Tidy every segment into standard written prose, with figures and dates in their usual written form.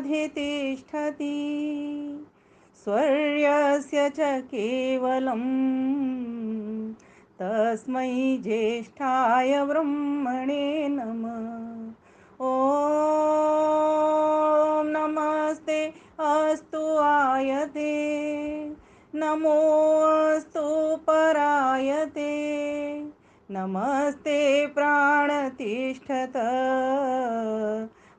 तिष्ठति स्वर्यस्य च केवलम् तस्मै ज्येष्ठाय ब्रह्मणे नमः। ॐ नमस्ते अस्तु आयते नमोऽस्तु परायते नमस्ते प्राणतिष्ठत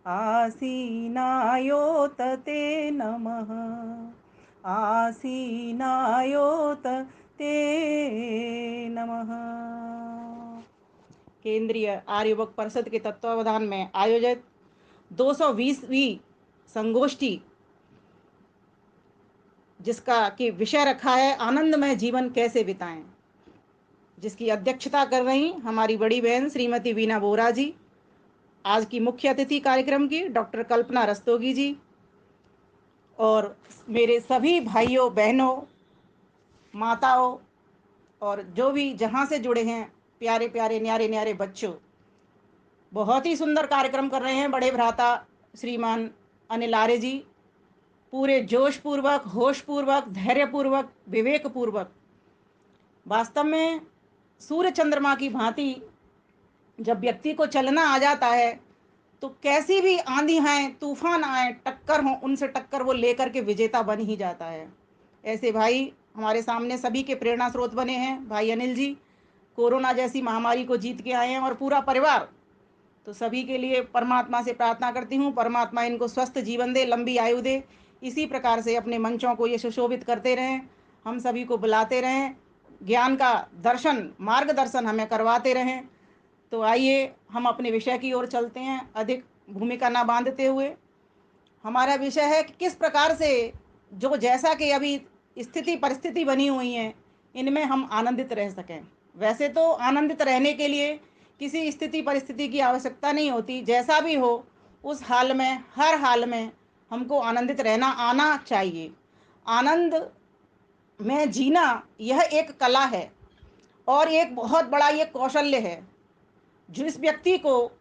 आसीनायोत ते नमः। आसीनायोत ते नमः। केंद्रीय आर्य युवक परिषद के तत्वावधान में आयोजित 220वीं संगोष्ठी, जिसका कि विषय रखा है आनंदमय जीवन कैसे बिताएं, जिसकी अध्यक्षता कर रही हमारी बड़ी बहन श्रीमती वीना बोरा जी। आज की मुख्य अतिथि कार्यक्रम की डॉक्टर कल्पना रस्तोगी जी, और मेरे सभी भाइयों बहनों माताओं और जो भी जहाँ से जुड़े हैं प्यारे प्यारे न्यारे न्यारे बच्चों। बहुत ही सुंदर कार्यक्रम कर रहे हैं बड़े भ्राता श्रीमान अनिल आर्य जी, पूरे जोश पूर्वक, होश पूर्वक, धैर्य पूर्वक, विवेक पूर्वक। वास्तव में सूर्य चंद्रमा की भांति जब व्यक्ति को चलना आ जाता है तो कैसी भी आंधी आए, तूफान आए, टक्कर हो, उनसे टक्कर वो लेकर के विजेता बन ही जाता है। ऐसे भाई हमारे सामने सभी के प्रेरणा स्रोत बने हैं। भाई अनिल जी कोरोना जैसी महामारी को जीत के आए हैं और पूरा परिवार। तो सभी के लिए परमात्मा से प्रार्थना करती हूँ, परमात्मा इनको स्वस्थ जीवन दे, लंबी आयु दे। इसी प्रकार से अपने मंचों को ये सुशोभित करते रहें, हम सभी को बुलाते रहें, ज्ञान का दर्शन, मार्गदर्शन हमें करवाते रहें। तो आइए हम अपने विषय की ओर चलते हैं, अधिक भूमिका ना बांधते हुए। हमारा विषय है कि किस प्रकार से जो जैसा कि अभी स्थिति परिस्थिति बनी हुई है इनमें हम आनंदित रह सकें। वैसे तो आनंदित रहने के लिए किसी स्थिति परिस्थिति की आवश्यकता नहीं होती, जैसा भी हो उस हाल में, हर हाल में हमको आनंदित रहना आना चाहिए। आनंद में जीना यह एक कला है और एक बहुत बड़ा ये कौशल्य है। जिस व्यक्ति को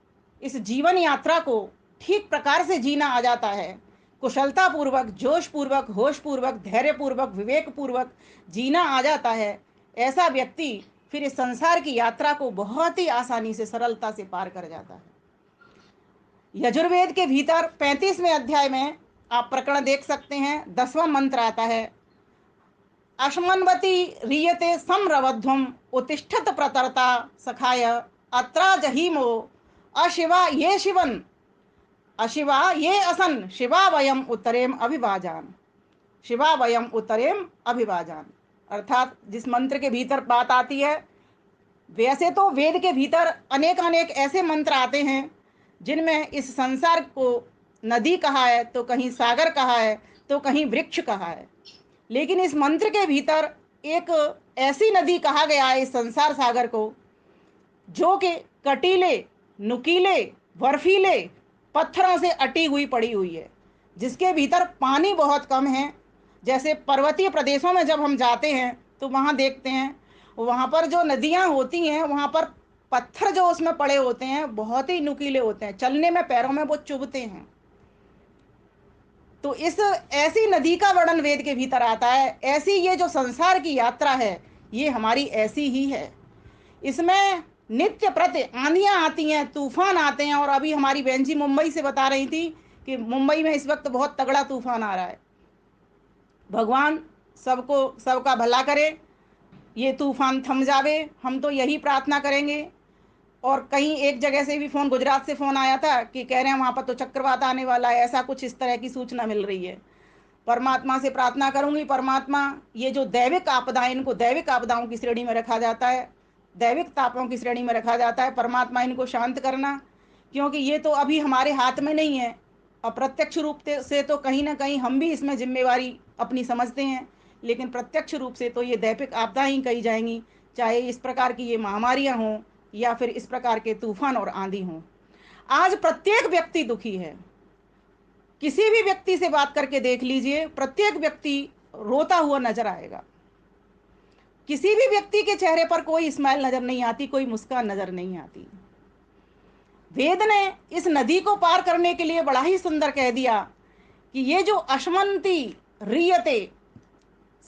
इस जीवन यात्रा को ठीक प्रकार से जीना आ जाता है, कुशलता पूर्वक, जोश पूर्वक, होश पूर्वक, धैर्य पूर्वक, विवेक पूर्वक जीना आ जाता है, ऐसा व्यक्ति फिर इस संसार की यात्रा को बहुत ही आसानी से, सरलता से पार कर जाता है। यजुर्वेद के भीतर 35वें अध्याय में आप प्रकरण देख सकते हैं, 10वां मंत्र आता है, अश्मन्वती रीयते समरवध्वम उत्तिष्ठत प्रतरता सखाय अत्रा जहीमो अशिवा ये शिवन अशिवा ये असन शिवा वयम उत्तरेम अभिभाजान, शिवा वयम उत्तरेम अभिभाजान। अर्थात जिस मंत्र के भीतर बात आती है, वैसे तो वेद के भीतर अनेक अनेक ऐसे मंत्र आते हैं जिनमें इस संसार को नदी कहा है, तो कहीं सागर कहा है, तो कहीं वृक्ष कहा है। लेकिन इस मंत्र के भीतर एक ऐसी नदी कहा गया है इस संसार सागर को, जो कि कटीले, नुकीले, बर्फीले पत्थरों से अटी हुई पड़ी हुई है, जिसके भीतर पानी बहुत कम है। जैसे पर्वतीय प्रदेशों में जब हम जाते हैं तो वहाँ देखते हैं, वहाँ पर जो नदियाँ होती हैं वहाँ पर पत्थर जो उसमें पड़े होते हैं बहुत ही नुकीले होते हैं, चलने में पैरों में वो चुभते हैं। तो इस ऐसी नदी का वर्णन वेद के भीतर आता है। ऐसी ये जो संसार की यात्रा है ये हमारी ऐसी ही है। इसमें नित्य प्रति आंधियां आती हैं, तूफान आते हैं। और अभी हमारी बहन जी मुंबई से बता रही थी कि मुंबई में इस वक्त बहुत तगड़ा तूफान आ रहा है। भगवान सबको, सबका भला करे, ये तूफान थम जावे, हम तो यही प्रार्थना करेंगे। और कहीं एक जगह से भी फ़ोन, गुजरात से फ़ोन आया था कि कह रहे हैं वहाँ पर तो चक्रवात आने वाला है, ऐसा कुछ इस तरह की सूचना मिल रही है। परमात्मा से प्रार्थना करूंगी, परमात्मा ये जो दैविक आपदाएं, इनको दैविक आपदाओं की श्रेणी में रखा जाता है, दैविक तापों की श्रेणी में रखा जाता है, परमात्मा इनको शांत करना। क्योंकि ये तो अभी हमारे हाथ में नहीं है। अप्रत्यक्ष रूप से तो कहीं ना कहीं हम भी इसमें जिम्मेवारी अपनी समझते हैं, लेकिन प्रत्यक्ष रूप से तो ये दैविक आपदाएं ही कही जाएंगी, चाहे इस प्रकार की ये महामारियां हों या फिर इस प्रकार के तूफान और आंधी हों। आज प्रत्येक व्यक्ति दुखी है। किसी भी व्यक्ति से बात करके देख लीजिए, प्रत्येक व्यक्ति रोता हुआ नजर आएगा। किसी भी व्यक्ति के चेहरे पर कोई स्माइल नजर नहीं आती, कोई मुस्कान नजर नहीं आती। वेद ने इस नदी को पार करने के लिए बड़ा ही सुंदर कह दिया कि ये जो अश्मंती रियते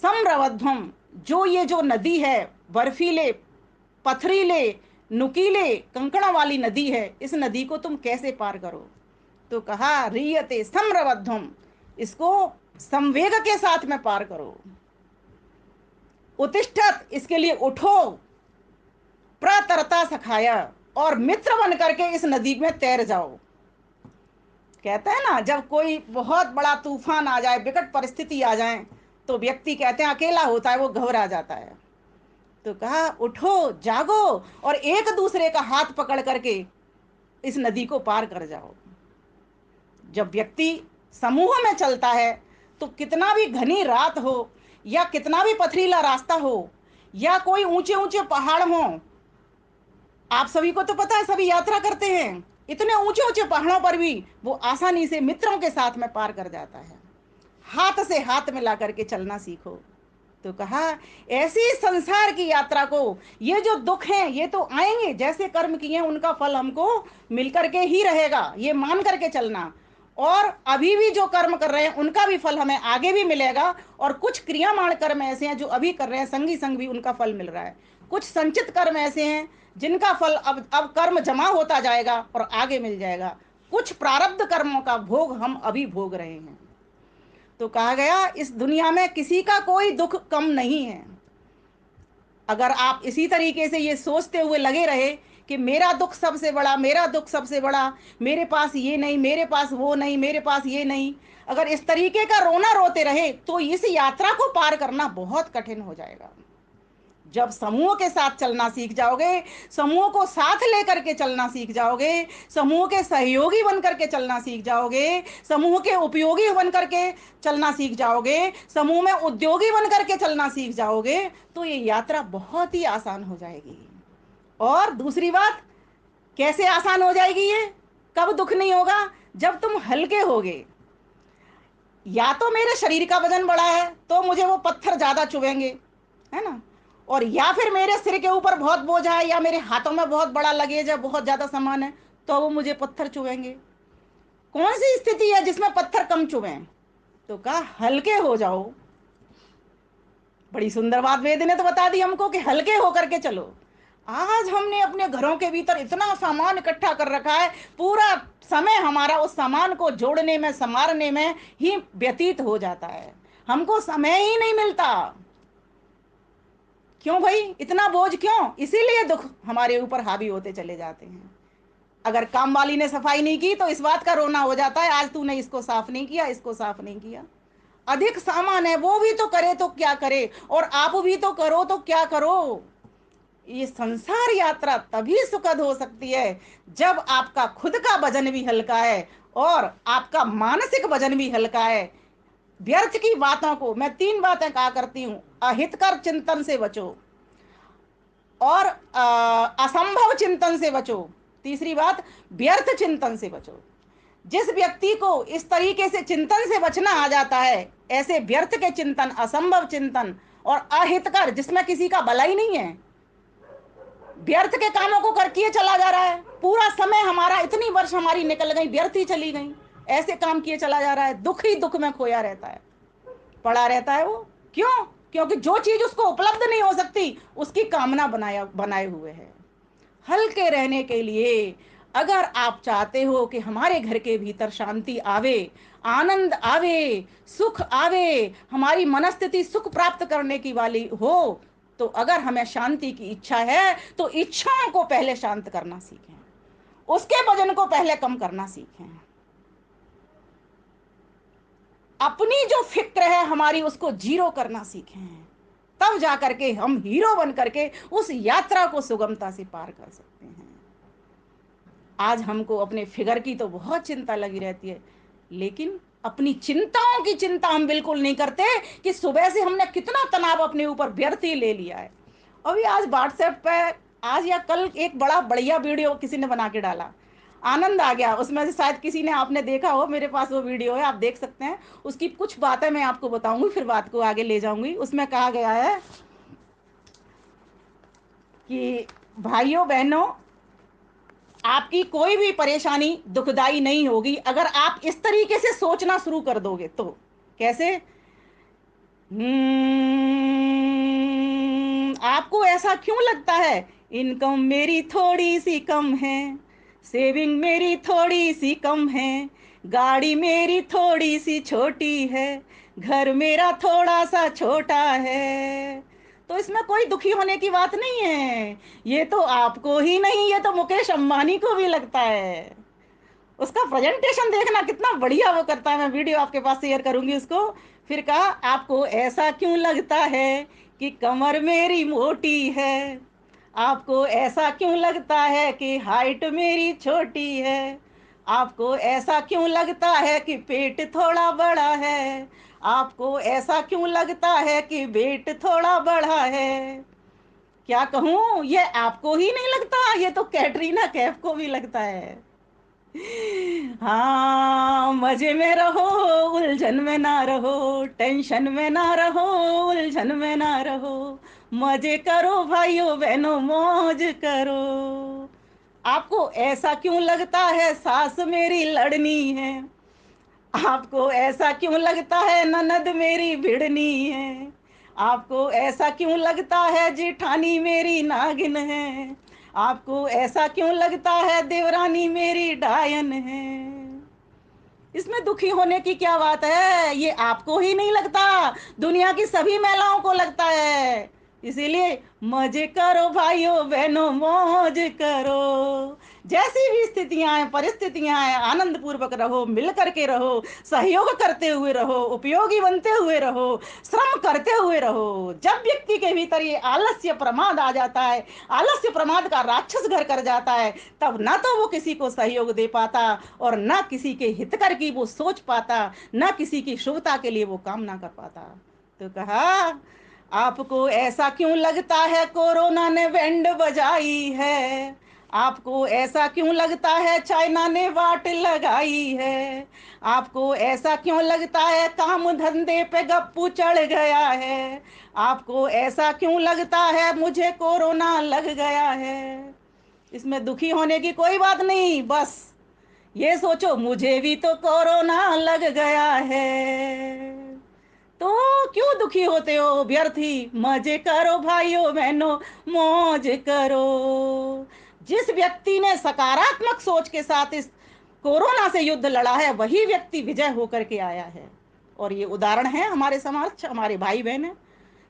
समरवध्वम, जो ये जो नदी है, बर्फीले पथरीले नुकीले कंकड़ों वाली नदी है, इस नदी को तुम कैसे पार करो? तो कहा रियते समरवध्वम, इसको संवेग के साथ में पार करो। उत्तिष्ठत, इसके लिए उठो। प्रतरता सखाया, और मित्र बन करके इस नदी में तैर जाओ। कहते हैं ना, जब कोई बहुत बड़ा तूफान आ जाए, विकट परिस्थिति आ जाए, तो व्यक्ति कहते हैं अकेला होता है, वो घबरा जाता है। तो कहा उठो, जागो, और एक दूसरे का हाथ पकड़ करके इस नदी को पार कर जाओ। जब व्यक्ति समूह में चलता है, तो कितना भी घनी रात हो, या कितना भी पथरीला रास्ता हो, या कोई ऊंचे ऊंचे पहाड़ हो, आप सभी को तो पता है, सभी यात्रा करते हैं, इतने ऊंचे ऊंचे पहाड़ों पर भी वो आसानी से मित्रों के साथ में पार कर जाता है। हाथ से हाथ मिला करके चलना सीखो। तो कहा ऐसी संसार की यात्रा को, ये जो दुख हैं ये तो आएंगे, जैसे कर्म किए हैं उनका फल हमको मिल करके ही रहेगा, ये मान करके चलना। और अभी भी जो कर्म कर रहे हैं उनका भी फल हमें आगे भी मिलेगा। और कुछ क्रियामाण कर्म ऐसे हैं जो अभी कर रहे हैं, संगी संग भी उनका फल मिल रहा है। कुछ संचित कर्म ऐसे हैं जिनका फल अब कर्म जमा होता जाएगा और आगे मिल जाएगा। कुछ प्रारब्ध कर्मों का भोग हम अभी भोग रहे हैं। तो कहा गया इस दुनिया में किसी का कोई दुख कम नहीं है। अगर आप इसी तरीके से ये सोचते हुए लगे रहे कि मेरा दुख सबसे बड़ा, मेरा दुख सबसे बड़ा, मेरे पास ये नहीं, मेरे पास वो नहीं, मेरे पास ये नहीं, अगर इस तरीके का रोना रोते रहे, तो इस यात्रा को पार करना बहुत कठिन हो जाएगा। जब समूह के साथ चलना सीख जाओगे, समूह को साथ लेकर के चलना सीख जाओगे, समूह के सहयोगी बन करके चलना सीख जाओगे, समूह के उपयोगी बन करके चलना सीख जाओगे, समूह में उद्योगी बन करके चलना सीख जाओगे, तो ये यात्रा बहुत ही आसान हो जाएगी। और दूसरी बात, कैसे आसान हो जाएगी ये, कब दुख नहीं होगा? जब तुम हल्के होगे। या तो मेरे शरीर का वजन बड़ा है तो मुझे वो पत्थर ज्यादा चुभेंगे, है ना, और या फिर मेरे सिर के ऊपर बहुत बोझ है, या मेरे हाथों में बहुत बड़ा लगेज है, बहुत ज्यादा सामान है, तो वो मुझे पत्थर चुभेंगे। कौन सी स्थिति है जिसमें पत्थर कम चुभें? तो कहा हल्के हो जाओ। बड़ी सुंदर बात वेद ने तो बता दी हमको कि हल्के होकर के चलो। आज हमने अपने घरों के भीतर इतना सामान इकट्ठा कर रखा है, पूरा समय हमारा उस सामान को जोड़ने में, संवारने में ही व्यतीत हो जाता है, हमको समय ही नहीं मिलता। क्यों भाई, इतना बोझ क्यों? इसीलिए दुख हमारे ऊपर हावी होते चले जाते हैं। अगर काम वाली ने सफाई नहीं की तो इस बात का रोना हो जाता है, आज तूने इसको साफ नहीं किया, इसको साफ नहीं किया। अधिक सामान है, वो भी तो करे तो क्या करे, और आप भी तो करो तो क्या करो। ये संसार यात्रा तभी सुखद हो सकती है जब आपका खुद का वजन भी हल्का है और आपका मानसिक वजन भी हल्का है। व्यर्थ की बातों को, मैं 3 बातें कहा करती हूं, अहितकर चिंतन से बचो, और असंभव चिंतन से बचो, तीसरी बात व्यर्थ चिंतन से बचो। जिस व्यक्ति को इस तरीके से चिंतन से बचना आ जाता है, ऐसे व्यर्थ के चिंतन, असंभव चिंतन और अहितकर, जिसमें किसी का भला ही नहीं है, व्यर्थ के कामों को कर किए चला जा रहा है, पूरा समय हमारा, इतनी वर्ष हमारी निकल गई, व्यर्थ ही चली गई, ऐसे काम किए चला जा रहा है, दुख ही दुख में खोया रहता है, पड़ा रहता है वो। क्यों? क्योंकि जो चीज उसको उपलब्ध नहीं हो सकती उसकी कामना बनाए हुए है। हल्के रहने के लिए अगर आप चाहते हो कि हमारे घर के भीतर शांति आवे, आनंद आवे, सुख आवे, हमारी मनस्थिति सुख प्राप्त करने की वाली हो, तो अगर हमें शांति की इच्छा है तो इच्छाओं को पहले शांत करना सीखें, उसके वजन को पहले कम करना सीखें। अपनी जो फिक्र है हमारी, उसको जीरो करना सीखें, तब जाकर के हम हीरो बन करके उस यात्रा को सुगमता से पार कर सकते हैं। आज हमको अपने फिगर की तो बहुत चिंता लगी रहती है, लेकिन अपनी चिंताओं की चिंता हम बिल्कुल नहीं करते कि सुबह से हमने कितना तनाव अपने ऊपर व्यर्थ ही ले लिया है। अभी आज व्हाट्सएप पे, आज या कल, एक बड़ा बढ़िया वीडियो किसी ने बना के डाला, आनंद आ गया उसमें से, शायद किसी ने, आपने देखा हो, मेरे पास वो वीडियो है, आप देख सकते हैं। उसकी कुछ बातें मैं आपको बताऊंगी, फिर बात को आगे ले जाऊंगी। उसमें कहा गया है कि भाइयों बहनों, आपकी कोई भी परेशानी दुखदाई नहीं होगी अगर आप इस तरीके से सोचना शुरू कर दोगे तो। कैसे? आपको ऐसा क्यों लगता है? इनकम मेरी थोड़ी सी कम है, सेविंग मेरी थोड़ी सी कम है, गाड़ी मेरी थोड़ी सी छोटी है, घर मेरा थोड़ा सा छोटा है। तो इसमें कोई दुखी होने की बात नहीं है। ये तो आपको ही नहीं, ये तो मुकेश अंबानी को भी लगता है। उसका प्रेजेंटेशन देखना कितना बढ़िया वो करता है। मैं वीडियो आपके पास शेयर करूंगी उसको। फिर कहा, आपको ऐसा क्यों लगता है कि कमर मेरी मोटी है? आपको ऐसा क्यों लगता है कि हाइट मेरी छोटी है? आपको ऐसा क्यों लगता है कि पेट थोड़ा बड़ा है? आपको ऐसा क्यों लगता है कि वेट थोड़ा बड़ा है? क्या कहूं, ये आपको ही नहीं लगता, ये तो कैटरीना कैफ को भी लगता है। हाँ, मजे में रहो, उलझन में ना रहो, टेंशन में ना रहो, उलझन में ना रहो, मजे करो भाइयों बहनों, मौज करो। आपको ऐसा क्यों लगता है सास मेरी लड़नी है? आपको ऐसा क्यों लगता है ननद मेरी भिड़नी है? आपको ऐसा क्यों लगता है जेठानी मेरी नागिन है? आपको ऐसा क्यों लगता है देवरानी मेरी डायन है? इसमें दुखी होने की क्या बात है? ये आपको ही नहीं लगता, दुनिया की सभी महिलाओं को लगता है। इसीलिए मजे करो भाइयों बहनों, मौज करो। जैसी भी स्थितियां आए, परिस्थितियां आए, आनंद पूर्वक रहो, मिल करके रहो, सहयोग करते हुए रहो, उपयोगी बनते हुए रहो, श्रम करते हुए रहो। जब व्यक्ति के भीतर ये आलस्य प्रमाद आ जाता है, आलस्य प्रमाद का राक्षस घर कर जाता है, तब ना तो वो किसी को सहयोग दे पाता और ना किसी के हित कर की वो सोच पाता, ना किसी की शुभता के लिए वो काम ना कर पाता। तो कहा, आपको ऐसा क्यों लगता है कोरोना ने बैंड बजाई है? आपको ऐसा क्यों लगता है चाइना ने वाट लगाई है? आपको ऐसा क्यों लगता है काम धंधे पे गप्पू चढ़ गया है? आपको ऐसा क्यों लगता है मुझे कोरोना लग गया है? इसमें दुखी होने की कोई बात नहीं। बस ये सोचो, मुझे भी तो कोरोना लग गया है। तो क्यों दुखी होते हो व्यर्थ ही? मजे करो भाइयों बहनों, मौज करो। जिस व्यक्ति ने सकारात्मक सोच के साथ इस कोरोना से युद्ध लड़ा है, वही व्यक्ति विजय होकर के आया है। और ये उदाहरण है हमारे समाज, हमारे भाई बहन है।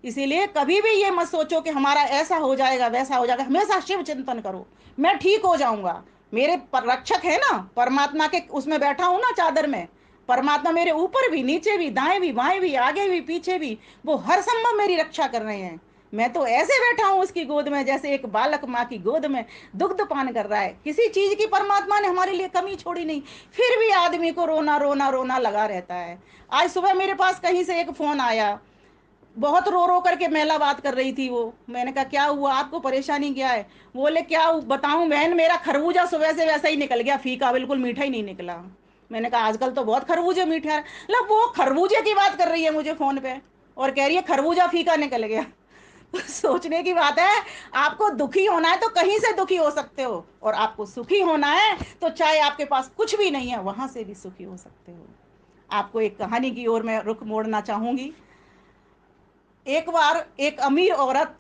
इसीलिए कभी भी ये मत सोचो कि हमारा ऐसा हो जाएगा वैसा हो जाएगा। हमेशा शिव चिंतन करो, मैं ठीक हो जाऊंगा। मेरे रक्षक है ना, परमात्मा के उसमें बैठा हूं ना चादर में। परमात्मा मेरे ऊपर भी, नीचे भी, दाएं भी, बाएं भी, आगे भी, पीछे भी, वो हर संभव मेरी रक्षा कर रहे हैं। मैं तो ऐसे बैठा हूं उसकी गोद में जैसे एक बालक माँ की गोद में दुग्ध पान कर रहा है। किसी चीज की परमात्मा ने हमारे लिए कमी छोड़ी नहीं। फिर भी आदमी को रोना रोना रोना लगा रहता है। आज सुबह मेरे पास कहीं से एक फोन आया, बहुत रो रो करके महिला बात कर रही थी वो। मैंने कहा, क्या हुआ, आपको परेशानी क्या है? बोले, क्या बताऊं बहन, मेरा खरबूजा सुबह से वैसा ही निकल गया, फीका, बिल्कुल मीठा ही नहीं निकला। मैंने कहा, आजकल तो बहुत खरबूजे मीठे आ रहे। मतलब वो खरबूजे की बात कर रही है मुझे फोन पे और कह रही है खरबूजा फीका निकल गया। तो सोचने की बात है। आपको दुखी होना है तो कहीं से दुखी हो सकते हो, और आपको सुखी होना है तो चाहे आपके पास कुछ भी नहीं है वहां से भी सुखी हो सकते हो। आपको एक कहानी की ओर मैं रुख मोड़ना चाहूंगी। एक बार एक अमीर औरत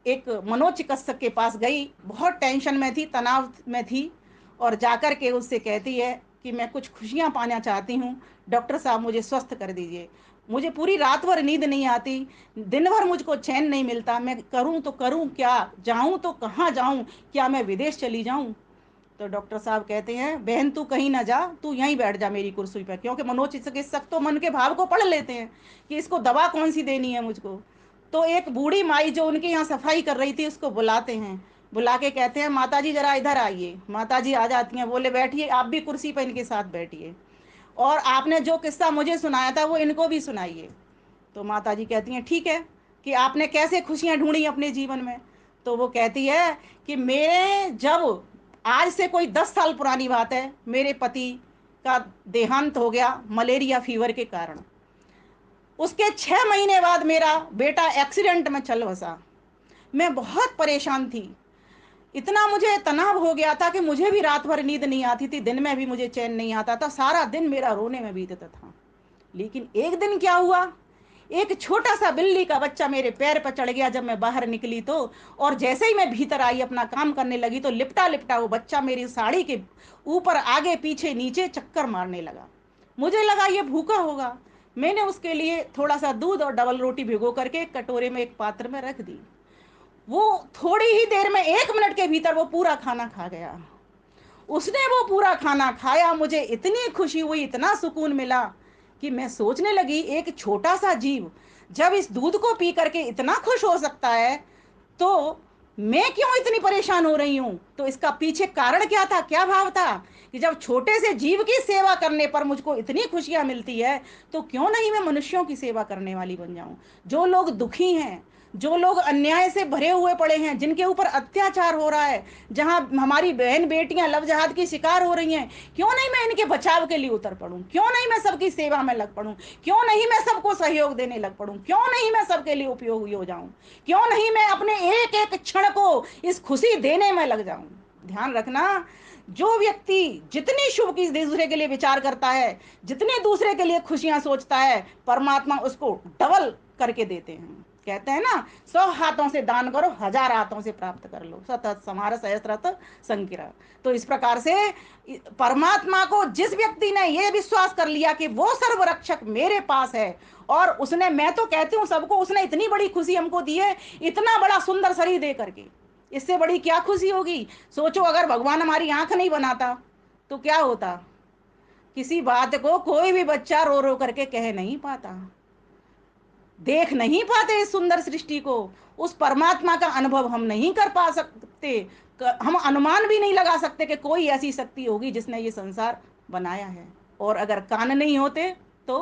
एक मनोचिकित्सक के पास गई, बहुत टेंशन में थी, तनाव में थी, और जाकर के उससे कहती है कि मैं कुछ खुशियां पाना चाहती हूँ, डॉक्टर साहब मुझे स्वस्थ कर दीजिए। मुझे पूरी रात भर नींद नहीं आती, दिन भर मुझको चैन नहीं मिलता, मैं करूँ तो करूँ क्या, जाऊँ तो कहाँ जाऊँ, क्या मैं विदेश चली जाऊँ? तो डॉक्टर साहब कहते हैं, बहन तू कहीं ना जा, तू यहीं बैठ जा मेरी कुर्सी पर। क्योंकि मनोचिकित्सक तो मन के भाव को पढ़ लेते हैं कि इसको दवा कौन सी देनी है मुझको। तो एक बूढ़ी माई जो उनके यहाँ सफाई कर रही थी उसको बुलाते हैं, बुला के कहते हैं, माता जी जरा इधर आइए। माता जी आ जाती हैं, बोले बैठिए, आप भी कुर्सी पर इनके साथ बैठिए, और आपने जो किस्सा मुझे सुनाया था वो इनको भी सुनाइए। तो माता जी कहती हैं, ठीक है, कि आपने कैसे खुशियां ढूंढी अपने जीवन में? तो वो कहती है कि मेरे जब, आज से कोई 10 साल पुरानी बात है, मेरे पति का देहांत हो गया मलेरिया फीवर के कारण। उसके 6 महीने बाद मेरा बेटा एक्सीडेंट में चल बसा। मैं बहुत परेशान थी। इतना मुझे तनाव हो गया था कि मुझे भी रात भर नींद नहीं आती थी, दिन में भी मुझे चैन नहीं आता था, सारा दिन मेरा रोने में बीतता था। लेकिन एक दिन क्या हुआ, एक छोटा सा बिल्ली का बच्चा मेरे पैर पर चढ़ गया जब मैं बाहर निकली तो। और जैसे ही मैं भीतर आई अपना काम करने लगी तो लिपटा लिपटा वो बच्चा मेरी साड़ी के ऊपर आगे पीछे नीचे चक्कर मारने लगा। मुझे लगा ये भूखा होगा। मैंने उसके लिए थोड़ा सा दूध और डबल रोटी भिगो करके एक कटोरे में एक पात्र में रख दी। वो थोड़ी ही देर में 1 मिनट के भीतर वो पूरा खाना खा गया। उसने वो पूरा खाना खाया, मुझे इतनी खुशी हुई, इतना सुकून मिला कि मैं सोचने लगी एक छोटा सा जीव जब इस दूध को पी करके इतना खुश हो सकता है तो मैं क्यों इतनी परेशान हो रही हूं। तो इसका पीछे कारण क्या था, क्या भाव था कि जब छोटे से जीव की सेवा करने पर मुझको इतनी खुशियां मिलती है तो क्यों नहीं मैं मनुष्यों की सेवा करने वाली बन जाऊं। जो लोग दुखी हैं, जो लोग अन्याय से भरे हुए पड़े हैं, जिनके ऊपर अत्याचार हो रहा है, जहां हमारी बहन बेटियां लव जहाद की शिकार हो रही हैं, क्यों नहीं मैं इनके बचाव के लिए उतर पड़ूं, क्यों नहीं मैं सबकी सेवा में लग पड़ूं, क्यों नहीं मैं सबको सहयोग देने लग पड़ूं, क्यों नहीं मैं सबके लिए उपयोगी हो जाऊं, क्यों नहीं मैं अपने एक एक क्षण को इस खुशी देने में लग जाऊं। ध्यान रखना, जो व्यक्ति जितनी शुभ की दूसरे के लिए विचार करता है, जितने दूसरे के लिए खुशियां सोचता है, परमात्मा उसको डबल करके देते हैं। कहते हैं ना, 100 हाथों से दान करो, 1000 हाथों से प्राप्त कर लो, सतत समार सहस्त्रत संकिरा। तो इस प्रकार से परमात्मा को जिस व्यक्ति ने यह विश्वास कर लिया कि वो सर्वरक्षक मेरे पास है, और उसने, मैं तो कहती हूँ सबको, उसने इतनी बड़ी खुशी हमको दी है, इतना बड़ा सुंदर शरीर दे करके, इससे बड़ी क्या खुशी होगी। सोचो अगर भगवान हमारी आंख नहीं बनाता तो क्या होता। किसी बात को कोई भी बच्चा रो रो करके कह नहीं पाता, देख नहीं पाते इस सुंदर सृष्टि को। उस परमात्मा का अनुभव हम नहीं कर पा सकते, हम अनुमान भी नहीं लगा सकते कि कोई ऐसी शक्ति होगी जिसने ये संसार बनाया है। और अगर कान नहीं होते तो,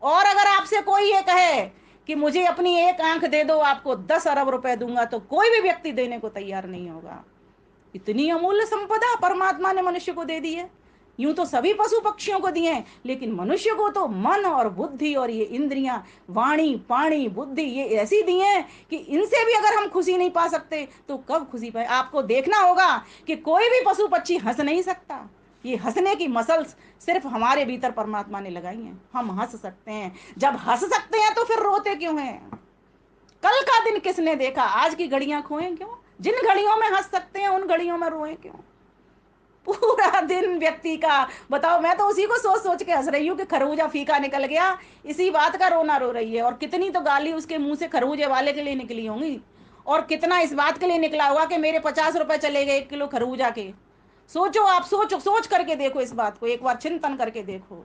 और अगर आपसे कोई ये कहे कि मुझे अपनी एक आंख दे दो, आपको 10 अरब रुपए दूंगा, तो कोई भी व्यक्ति देने को तैयार नहीं होगा। इतनी अमूल्य संपदा परमात्मा ने मनुष्य को दे दी है। यूं तो सभी पशु पक्षियों को दिए हैं, लेकिन मनुष्य को तो मन और बुद्धि और ये इंद्रियां, वाणी पाणी बुद्धि, ये ऐसी दी हैं कि इनसे भी अगर हम खुशी नहीं पा सकते तो कब खुशी पाए। आपको देखना होगा कि कोई भी पशु पक्षी हंस नहीं सकता। ये हंसने की मसल्स सिर्फ हमारे भीतर परमात्मा ने लगाई हैं। हम हंस सकते हैं, जब हंस सकते हैं तो फिर रोते क्यों हैं। कल का दिन किसने देखा, आज की घड़ियां खोएं क्यों। जिन घड़ियों में हंस सकते हैं उन घड़ियों में रोएं क्यों। पूरा दिन व्यक्ति का, बताओ, मैं तो उसी को सोच सोच के हंस रही हूँ कि खरबूजा फीका निकल गया, इसी बात का रोना रो रही है। और कितनी तो गाली उसके मुंह से खरबूजे वाले के लिए निकली होंगी, और कितना इस बात के लिए निकला होगा कि मेरे 50 रुपए चले गए 1 किलो खरबूजा के। सोचो, आप सोचो, सोच करके देखो, इस बात को एक बार चिंतन करके देखो।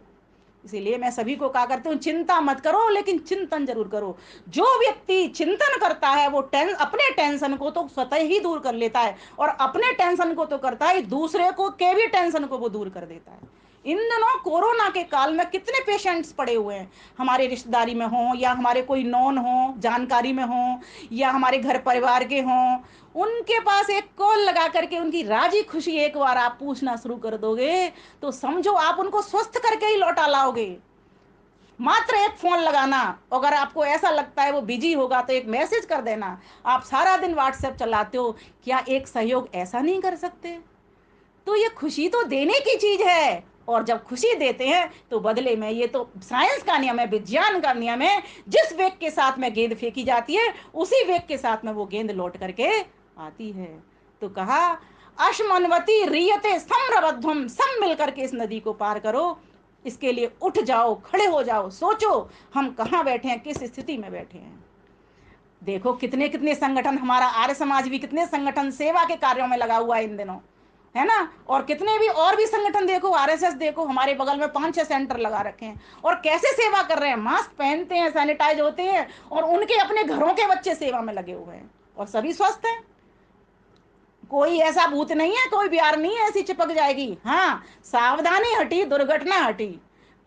इसीलिए मैं सभी को कहा करती हूँ, चिंता मत करो लेकिन चिंतन जरूर करो। जो व्यक्ति चिंतन करता है वो अपने टेंशन को तो स्वतः ही दूर कर लेता है, और अपने टेंशन को तो करता है, दूसरे को के भी टेंशन को वो दूर कर देता है। इन दिनों कोरोना के काल में कितने पेशेंट्स पड़े हुए हैं, हमारे रिश्तेदारी में हो या हमारे कोई नॉन हो, जानकारी में हो, या हमारे घर परिवार के हों, उनके पास एक कॉल लगा करके उनकी राजी खुशी एक बार आप पूछना शुरू कर दोगे तो समझो आप उनको स्वस्थ करके ही लौटा लाओगे। मात्र एक फोन लगाना, अगर आपको ऐसा लगता है वो बिजी होगा तो एक मैसेज कर देना। आप सारा दिन व्हाट्सएप चलाते हो, क्या एक सहयोग ऐसा नहीं कर सकते। तो ये खुशी तो देने की चीज है, और जब खुशी देते हैं तो बदले में, ये तो साइंस का नियम है, विज्ञान का नियम है, जिस वेग के साथ में गेंद फेंकी जाती है उसी वेग के साथ में वो गेंद लौट करके आती है। तो कहा, अश्मनवती रियते सम्रबध्वम, सब मिल करके इस नदी को पार करो। इसके लिए उठ जाओ, खड़े हो जाओ, सोचो हम कहाँ बैठे हैं, किस स्थिति में बैठे हैं। देखो कितने कितने संगठन, हमारा आर्य समाज भी कितने संगठन सेवा के कार्यों में लगा हुआ है इन दिनों, है ना। और कितने भी और भी संगठन देखो, आरएसएस देखो, हमारे बगल में 5-6 सेंटर लगा रखे हैं, और कैसे सेवा कर रहे हैं, मास्क पहनते हैं, सैनिटाइज होते हैं, और उनके अपने घरों के बच्चे सेवा में लगे हुए हैं, और सभी स्वस्थ हैं। कोई ऐसा भूत नहीं है, कोई बिहार नहीं है ऐसी चिपक जाएगी। हाँ, सावधानी हटी दुर्घटना हटी।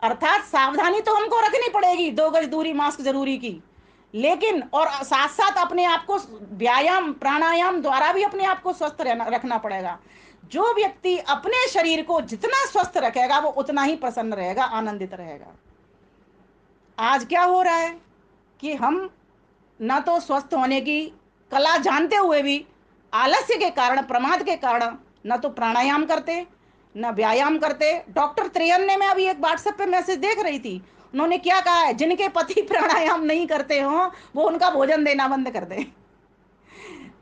अर्थात सावधानी तो हमको रखनी पड़ेगी, 2 गज दूरी, मास्क जरूरी की, लेकिन और साथ साथ अपने आप को व्यायाम प्राणायाम द्वारा भी अपने आप को स्वस्थ रहना रखना पड़ेगा। जो व्यक्ति अपने शरीर को जितना स्वस्थ रखेगा वो उतना ही प्रसन्न रहेगा, आनंदित रहेगा। आज क्या हो रहा है कि हम ना तो स्वस्थ होने की कला जानते हुए भी आलस्य के कारण, प्रमाद के कारण न तो प्राणायाम करते, न व्यायाम करते। डॉक्टर त्रेयन ने, मैं अभी एक व्हाट्सएप पे मैसेज देख रही थी, उन्होंने क्या कहा है, जिनके पति प्राणायाम नहीं करते हो वो उनका भोजन देना बंद कर दें।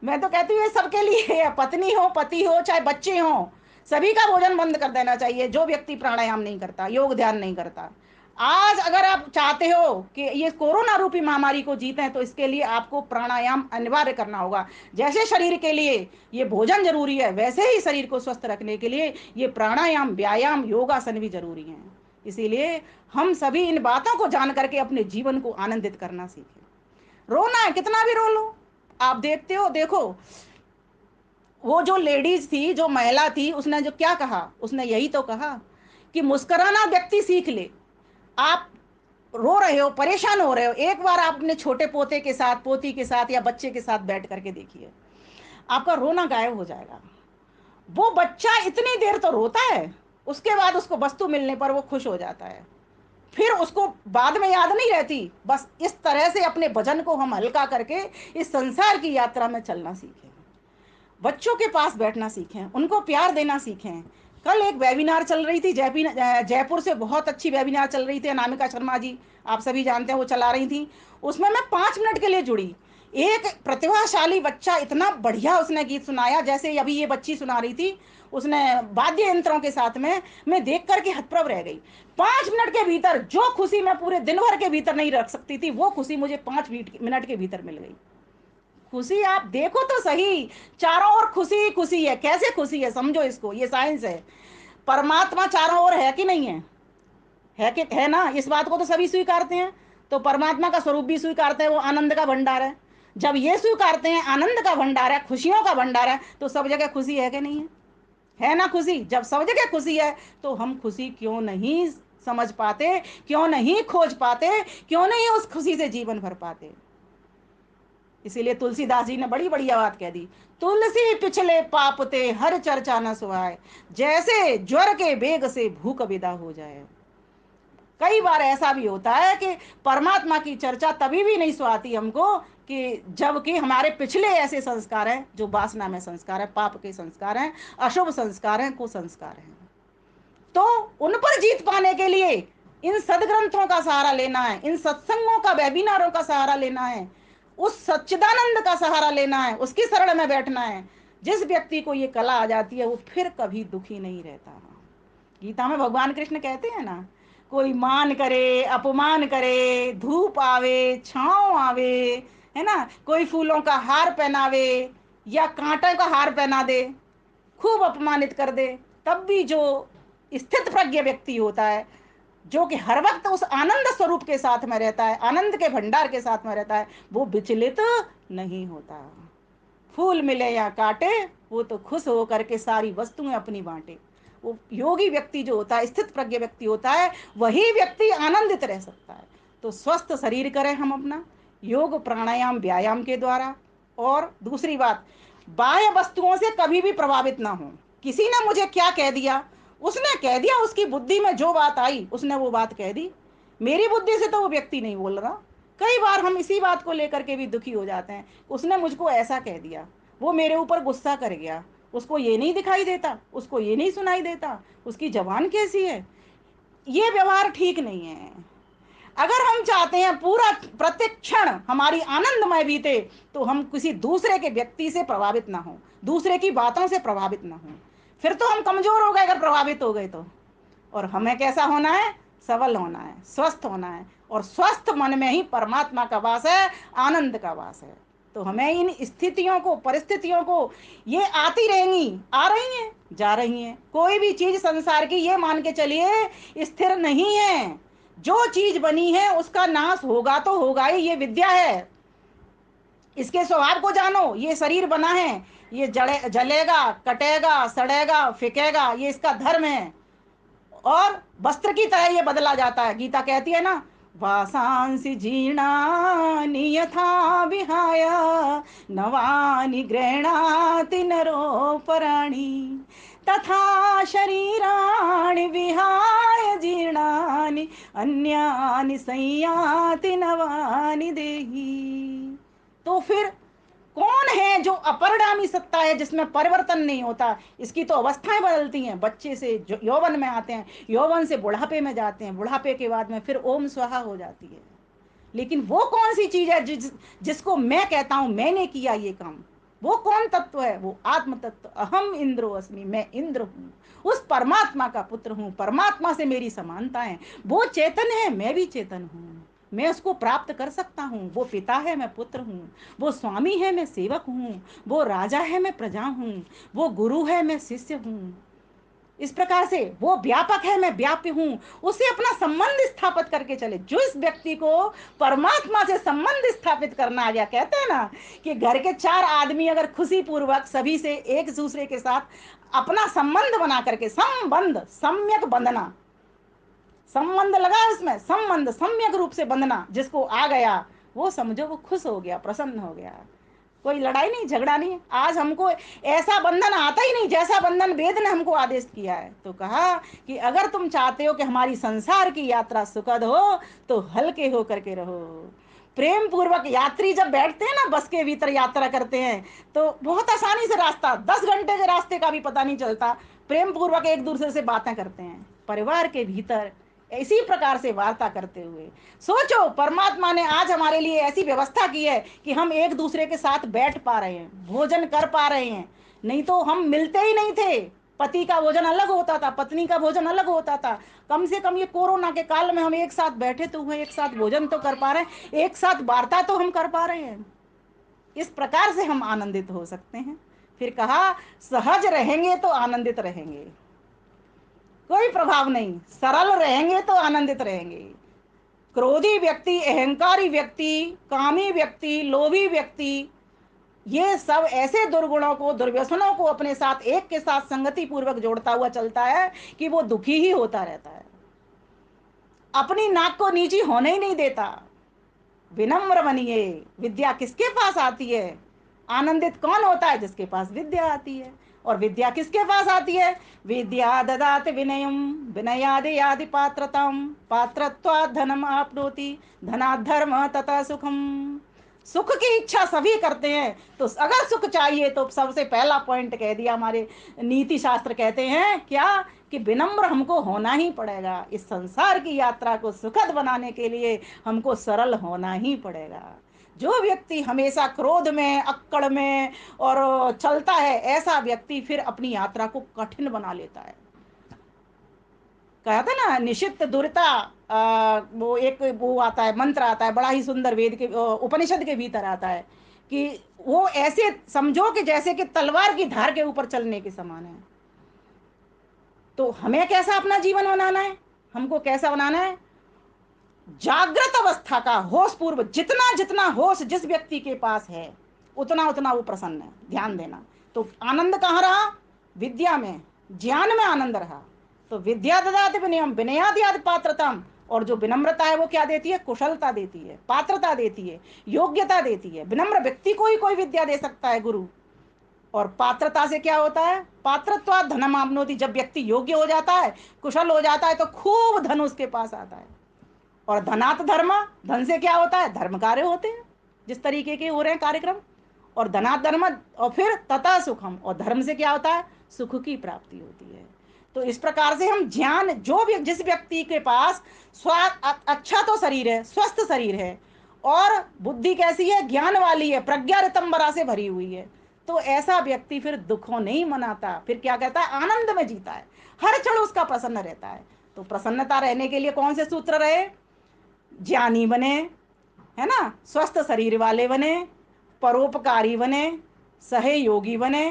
मैं तो कहती हूँ ये सबके लिए है, पत्नी हो, पति हो, चाहे बच्चे हो, सभी का भोजन बंद कर देना चाहिए जो व्यक्ति प्राणायाम नहीं करता, योग ध्यान नहीं करता। आज अगर आप चाहते हो कि ये कोरोना रूपी महामारी को जीतें तो इसके लिए आपको प्राणायाम अनिवार्य करना होगा। जैसे शरीर के लिए ये भोजन जरूरी है, वैसे ही शरीर को स्वस्थ रखने के लिए ये प्राणायाम, व्यायाम, योगासन भी जरूरी है। इसीलिए हम सभी इन बातों को जान करके अपने जीवन को आनंदित करना सीखें। रोना है कितना भी रो लो। आप देखते हो, देखो वो जो लेडीज थी, जो महिला थी, उसने जो क्या कहा, उसने यही तो कहा कि मुस्कुराना व्यक्ति सीख ले। आप रो रहे हो, परेशान हो रहे हो, एक बार आप अपने छोटे पोते के साथ, पोती के साथ या बच्चे के साथ बैठ करके देखिए, आपका रोना गायब हो जाएगा। वो बच्चा इतनी देर तो रोता है, उसके बाद उसको वस्तु मिलने पर वो खुश हो जाता है, फिर उसको बाद में याद नहीं रहती। बस इस तरह से अपने वजन को हम हल्का करके इस संसार की यात्रा में चलना सीखें। बच्चों के पास बैठना सीखें, उनको प्यार देना सीखें। कल एक वेबिनार चल रही थी, जयपुर से बहुत अच्छी वेबिनार चल रही थी, अनामिका शर्मा जी, आप सभी जानते हैं, वो चला रही थी। उसमें मैं 5 मिनट के लिए जुड़ी। एक प्रतिभाशाली बच्चा, इतना बढ़िया उसने गीत सुनाया, जैसे अभी ये बच्ची सुना रही थी, उसने वाद्य यंत्रों के साथ में, मैं देख करके हतप्रभ रह गई। 5 मिनट के भीतर जो खुशी मैं पूरे दिन भर के भीतर नहीं रख सकती थी, वो खुशी मुझे 5 मिनट के भीतर मिल गई। खुशी आप देखो तो सही, चारों ओर खुशी खुशी है। कैसे खुशी है, समझो इसको, ये साइंस है। परमात्मा चारों ओर है कि नहीं है? है कि है ना? इस बात को तो सभी स्वीकारते हैं। तो परमात्मा का स्वरूप भी स्वीकारते हैं, वो आनंद का भंडार है। जब ये स्वीकारते हैं आनंद का भंडार है, खुशियों का भंडार है, तो सब जगह खुशी है कि नहीं है? है ना खुशी? जब सब जगह खुशी है तो हम खुशी क्यों नहीं समझ पाते, क्यों नहीं खोज पाते, क्यों नहीं उस खुशी से जीवन भर पाते? इसीलिए तुलसीदास जी ने बड़ी बढ़िया बात कह दी, तुलसी पिछले पाप ते हर चर्चा न सुहाए, जैसे ज्वर के बेग से भूख विदा हो जाए। कई बार ऐसा भी होता है कि परमात्मा की चर्चा तभी भी नहीं सुहाती हमको कि जबकि हमारे पिछले ऐसे संस्कार हैं जो वासना में संस्कार है, पाप के संस्कार हैं, अशुभ संस्कार हैं, कुसंस्कार हैं। तो उन पर जीत पाने के लिए इन सदग्रंथों का सहारा लेना है, इन सत्संगों का, वेबिनारों का सहारा लेना है, उस सच्चिदानंद का सहारा लेना है, उसकी शरण में बैठना है। जिस व्यक्ति को ये कला आ जाती है वो फिर कभी दुखी नहीं रहता। गीता में भगवान कृष्ण कहते हैं ना, कोई मान करे, अपमान करे, धूप आवे, छांव आवे, है ना, कोई फूलों का हार पहनावे या कांटे का हार पहना दे, खूब अपमानित कर दे, तब भी जो स्थित प्रज्ञ व्यक्ति होता है, जो कि हर वक्त उस आनंद स्वरूप के साथ में रहता है, आनंद के भंडार के साथ में रहता है, वो विचलित नहीं होता। फूल मिले या काटे, वो तो खुश होकर के सारी वस्तुएं अपनी बांटे। वो योगी व्यक्ति जो होता है, स्थित प्रज्ञ व्यक्ति होता है, वही व्यक्ति आनंदित रह सकता है। तो स्वस्थ शरीर करें हम अपना, योग, प्राणायाम, व्यायाम के द्वारा। और दूसरी बात, बाह्य वस्तुओं से कभी भी प्रभावित ना हो। किसी ने मुझे क्या कह दिया, उसने कह दिया, उसकी बुद्धि में जो बात आई उसने वो बात कह दी, मेरी बुद्धि से तो वो व्यक्ति नहीं बोल रहा। कई बार हम इसी बात को लेकर के भी दुखी हो जाते हैं, उसने मुझको ऐसा कह दिया, वो मेरे ऊपर गुस्सा कर गया, उसको ये नहीं दिखाई देता, उसको ये नहीं सुनाई देता, उसकी जबान कैसी है। ये व्यवहार ठीक नहीं है। अगर हम चाहते हैं पूरा प्रत्येक क्षण हमारी आनंदमय बीते, तो हम किसी दूसरे के व्यक्ति से प्रभावित ना हो, दूसरे की बातों से प्रभावित ना हो। फिर तो हम कमजोर हो गए अगर प्रभावित हो गए तो। और हमें कैसा होना है? सबल होना है, स्वस्थ होना है। और स्वस्थ मन में ही परमात्मा का वास है, आनंद का वास है। तो हमें इन स्थितियों को, परिस्थितियों को, ये आती रहेंगी, आ रही हैं, जा रही हैं। कोई भी चीज संसार की ये मान के चलिए स्थिर नहीं है। जो चीज बनी है उसका नाश होगा तो होगा ही, ये विद्या है। इसके स्वभाव को जानो, ये शरीर बना है, ये जलेगा, कटेगा, सड़ेगा, फेंकेगा, ये इसका धर्म है। और वस्त्र की तरह ये बदला जाता है। गीता कहती है ना, वासांसि जीर्णानि यथा विहाय नवानि गृह्णाति नरोपराणि तथा शरीराणि विहाय जीर्णानि अन्यानि संयाति नवानि देहि। तो फिर कौन है जो अपरिणामी सत्ता है, जिसमें परिवर्तन नहीं होता? इसकी तो अवस्थाएं बदलती हैं, बच्चे से यौवन में आते हैं, यौवन से बुढ़ापे में जाते हैं, बुढ़ापे के बाद में फिर ओम स्वाहा हो जाती है। लेकिन वो कौन सी चीज है जिसको मैं कहता हूं मैंने किया ये काम? वो कौन तत्व है? वो आत्म तत्व। अहम इंद्रो अस्मि, मैं इंद्र हूं, उस परमात्मा का पुत्र हूं, परमात्मा से मेरी समानता है। वो चेतन है, मैं भी चेतन हूं, मैं उसको प्राप्त कर सकता हूं। वो पिता है, मैं पुत्र हूं। वो स्वामी है, मैं सेवक हूं। वो राजा है, मैं प्रजा हूं। वो गुरु है, मैं शिष्य हूं। इस प्रकार से वो व्यापक है, मैं व्याप्य हूं। उसे अपना संबंध स्थापित करके चले। जो इस व्यक्ति को परमात्मा से संबंध स्थापित करना आ गया, कहते हैं ना कि घर के 4 आदमी अगर खुशी पूर्वक सभी से एक दूसरे के साथ अपना संबंध बना करके, संबंध सम्यक बंधना, संबंध लगा उसमें, संबंध सम्यक रूप से बंधना, जिसको आ गया वो समझो वो खुश हो गया, प्रसन्न हो गया। कोई लड़ाई नहीं, झगड़ा नहीं। आज हमको ऐसा बंधन आता ही नहीं जैसा बंधन वेद ने हमको आदेश किया है। तो कहा कि अगर तुम चाहते हो कि हमारी संसार की यात्रा सुखद हो तो हल्के हो करके रहो। प्रेम पूर्वक यात्री जब बैठते हैं ना, बस के भीतर यात्रा करते हैं, तो बहुत आसानी से रास्ता, 10 घंटे के रास्ते का भी पता नहीं चलता। प्रेम पूर्वक एक दूसरे से बातें करते हैं, परिवार के भीतर इसी प्रकार से वार्ता करते हुए। सोचो, परमात्मा ने आज हमारे लिए ऐसी व्यवस्था की है कि हम एक दूसरे के साथ बैठ पा रहे हैं, भोजन कर पा रहे हैं। नहीं तो हम मिलते ही नहीं थे। पति का भोजन अलग होता था, पत्नी का भोजन अलग होता था। कम से कम ये कोरोना के काल में हम एक साथ बैठे तो हुए, एक साथ भोजन तो कर पा रहे हैं, एक साथ वार्ता तो हम कर पा रहे हैं। इस प्रकार से हम आनंदित हो सकते हैं। फिर कहा, सहज रहेंगे तो आनंदित रहेंगे, कोई प्रभाव नहीं, सरल रहेंगे तो आनंदित रहेंगे। क्रोधी व्यक्ति, अहंकारी व्यक्ति, कामी व्यक्ति, लोभी व्यक्ति, ये सब ऐसे दुर्गुणों को, दुर्व्यसनों को अपने साथ एक के साथ संगति पूर्वक जोड़ता हुआ चलता है कि वो दुखी ही होता रहता है, अपनी नाक को नीची होने ही नहीं देता। विनम्र बनिए। विद्या किसके पास आती है? आनंदित कौन होता है? जिसके पास विद्या आती है। और विद्या किसके पास आती है? विद्या ददाति विनयम, विनयादि यादि पात्रताम, पात्रत्वात् धनम आपनोति, धनात् धर्म तथा सुखम। सुख की इच्छा सभी करते हैं, तो अगर सुख चाहिए तो सबसे पहला पॉइंट कह दिया हमारे नीति शास्त्र, कहते हैं क्या कि विनम्र हमको होना ही पड़ेगा। इस संसार की यात्रा को सुखद बनाने के लिए हमको सरल होना ही पड़ेगा। जो व्यक्ति हमेशा क्रोध में, अक्कड़ में और चलता है, ऐसा व्यक्ति फिर अपनी यात्रा को कठिन बना लेता है। कहा था ना, निशित दुरिता, वो एक वो आता है, मंत्र आता है, बड़ा ही सुंदर, वेद के उपनिषद के भीतर आता है कि वो ऐसे समझो कि जैसे कि तलवार की धार के ऊपर चलने के समान है। तो हमें कैसा अपना जीवन बनाना है? हमको कैसा बनाना है? जागृत अवस्था का होश पूर्व, जितना जितना होश जिस व्यक्ति के पास है उतना उतना वो प्रसन्न है। ध्यान देना। तो आनंद कहाँ रहा? विद्या में, ज्ञान में आनंद रहा। तो विद्या ददाति विनयम, विनयादि पात्रताम। और जो विनम्रता है वो क्या देती है? कुशलता देती है, पात्रता देती है, योग्यता देती है। विनम्र व्यक्ति को ही कोई विद्या दे सकता है, गुरु। और पात्रता से क्या होता है? पात्रत्वात् धनम आपनोति। जब व्यक्ति योग्य हो जाता है, कुशल हो जाता है, तो खूब धन उसके पास आता है। और धनात् धर्म, धन से क्या होता है? धर्म कार्य होते हैं, जिस तरीके के हो रहे हैं कार्यक्रम। और धनात् धर्म, और फिर तथा सुखम, और धर्म से क्या होता है? सुख की प्राप्ति होती है। तो इस प्रकार से हम ज्ञान, जो भी जिस व्यक्ति के पास अच्छा तो शरीर है, स्वस्थ शरीर है, और बुद्धि कैसी है? ज्ञान वाली है, प्रज्ञा ऋतंबरा से भरी हुई है, तो ऐसा व्यक्ति फिर दुखों नहीं मनाता। फिर क्या कहता है? आनंद में जीता है, हर क्षण उसका प्रसन्न रहता है। तो प्रसन्नता रहने के लिए कौन से सूत्र रहे? ज्ञानी बने, है ना, स्वस्थ शरीर वाले बने, परोपकारी बने, सहयोगी बने,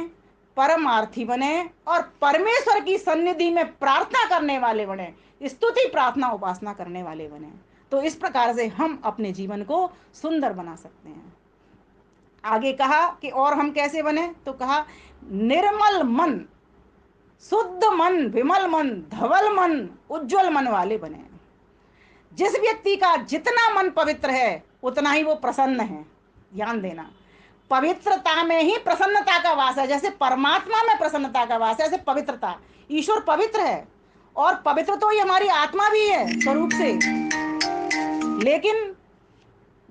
परमार्थी बने, और परमेश्वर की सन्निधि में प्रार्थना करने वाले बने, स्तुति प्रार्थना उपासना करने वाले बने। तो इस प्रकार से हम अपने जीवन को सुंदर बना सकते हैं। आगे कहा कि और हम कैसे बने? तो कहा, निर्मल मन, शुद्ध मन, विमल मन, धवल मन, उज्जवल मन वाले बने। जिस व्यक्ति का जितना मन पवित्र है उतना ही वो प्रसन्न है। ध्यान देना, पवित्रता में ही प्रसन्नता का वास है। जैसे परमात्मा में प्रसन्नता का वास है, ऐसे पवित्रता, ईश्वर पवित्र है, और पवित्र तो ही हमारी आत्मा भी है स्वरूप से। लेकिन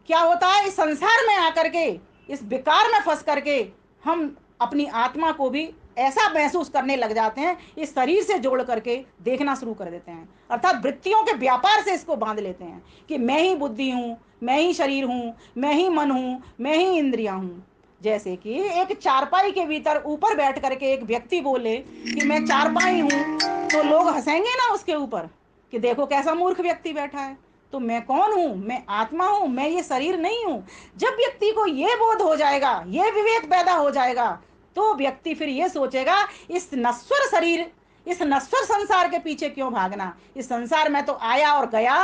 क्या होता है, इस संसार में आकर के इस विकार में फंस करके हम अपनी आत्मा को भी ऐसा महसूस करने लग जाते हैं, इस शरीर से जोड़ करके देखना शुरू कर देते हैं, अर्थात वृत्तियों के व्यापार से इसको बांध लेते हैं कि मैं ही बुद्धि हूं, मैं ही शरीर हूं, मैं ही मन हूं, मैं ही इंद्रियां हूं। जैसे कि एक चारपाई के भीतर ऊपर बैठ करके एक व्यक्ति बोले कि मैं चारपाई हूं, तो लोग हंसेंगे ना उसके ऊपर कि देखो कैसा मूर्ख व्यक्ति बैठा है। तो मैं कौन हूं? मैं आत्मा हूं, मैं ये शरीर नहीं हूं। जब व्यक्ति को ये बोध हो जाएगा, ये विवेक पैदा हो जाएगा, तो व्यक्ति फिर ये सोचेगा इस नश्वर शरीर, इस नश्वर संसार के पीछे क्यों भागना। इस संसार में तो आया और गया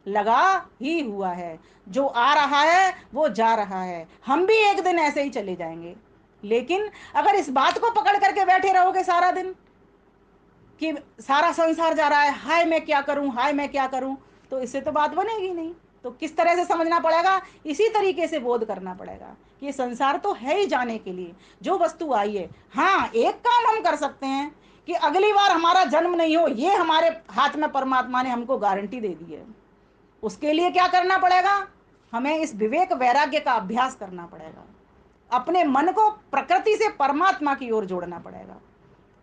लगा ही हुआ है, जो आ रहा है वो जा रहा है, हम भी एक दिन ऐसे ही चले जाएंगे। लेकिन अगर इस बात को पकड़ करके बैठे रहोगे सारा दिन कि सारा संसार जा रहा है, हाय मैं क्या करूं, हाय मैं क्या करूं, तो इससे तो बात बनेगी नहीं। तो किस तरह से समझना पड़ेगा? इसी तरीके से बोध करना पड़ेगा कि संसार तो है ही जाने के लिए, जो वस्तु आई है। हाँ, एक काम हम कर सकते हैं कि अगली बार हमारा जन्म नहीं हो, ये हमारे हाथ में परमात्मा ने हमको गारंटी दे दी है। उसके लिए क्या करना पड़ेगा? हमें इस विवेक वैराग्य का अभ्यास करना पड़ेगा, अपने मन को प्रकृति से परमात्मा की ओर जोड़ना पड़ेगा।